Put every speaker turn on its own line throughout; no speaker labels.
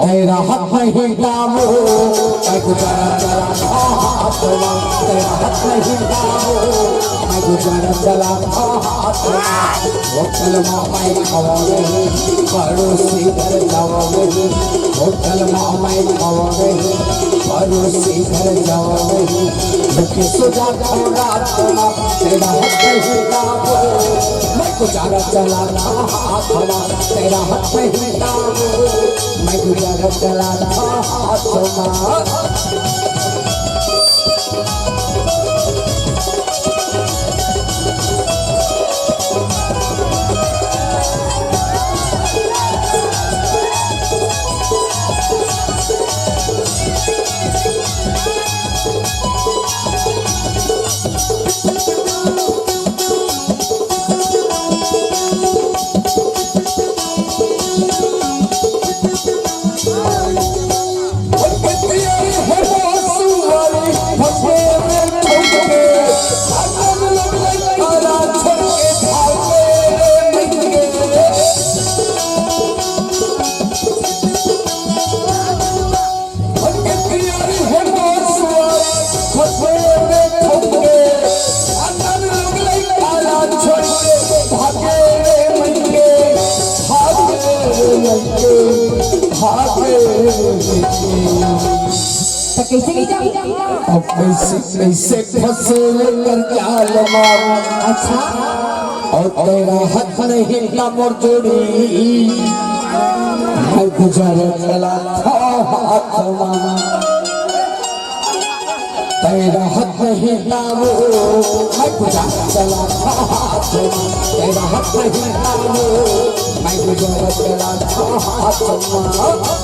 तेरा हक नहीं दामो मैं गुजारा चला हाथवा तेरा हक नहीं दामो मैं गुजारा चला हाथवा वो कलमा मैं खावे पड़ोसी घर जावे वो कलमा मैं खावे पड़ोसी घर जावे मुझे सुजा थोड़ा थोड़ा तेरा हक नहीं दामो मैं गुजारा चला हाथवा तेरा हक नहीं दामो मैं गुजारा चला हाथवा अब कैसे फसल कर जाल मार अच्छा और तेरा हाथ नहीं ना मोर जोड़ी मैं गुजारा चला हाथ मामा तेरा हाथ नहीं ना वो मैं गुजारा चला हाथ तेरा हाथ नहीं ना वो मैं गुजारा चला हाथ मामा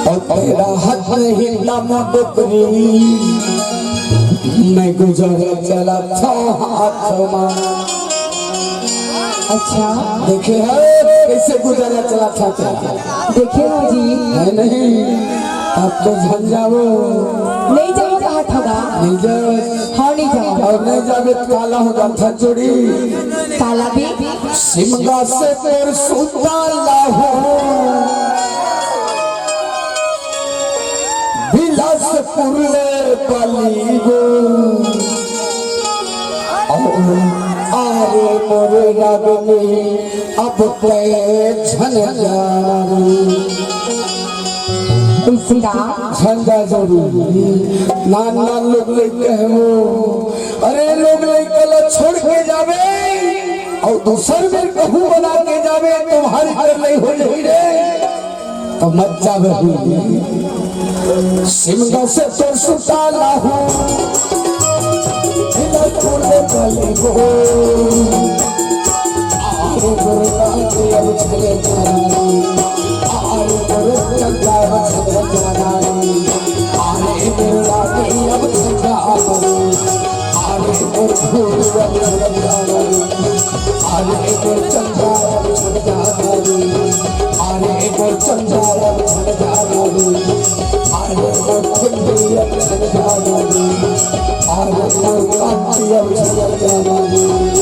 और तेरा हाथ नहीं ना डुकरी मैं गुजारा चला हाथ मामा अच्छा देखे कैसे गुजारा चला था देखे हो जी है नहीं अब तो झंझाओ नहीं जाओ कहा था नहीं जाओ हाँ नहीं जाओ और नहीं जावे काला होगा था चोरी काला भी सिमगा से तेर सुता लाहो बिलासपुर ले पलीगो आरे मोरे रागनी अब ते झंझारी झंझा जरूरी नान नान लोग लेके हैं वो अरे लोग लेके छोड़ के जावे और दूसर में कहू बना के जावे तुम्हारी घर नहीं हो जाए रे तो मत जावे सिमगा से तो सुता लाहू बिलासपुर ले पलीगो आरे मोरे रागनी अब चले जारी आरे मोरे चंदा चले जारी आरे मोरे रागनी अब चंदा आरे मोरे फूल अब चले जारी आरे मोरे चंदा अब चले जारी आरे मोरे चंदा अब चले जारी आरे मोरे फूल अब चले जारी आरे मोरे कांति अब चले जारी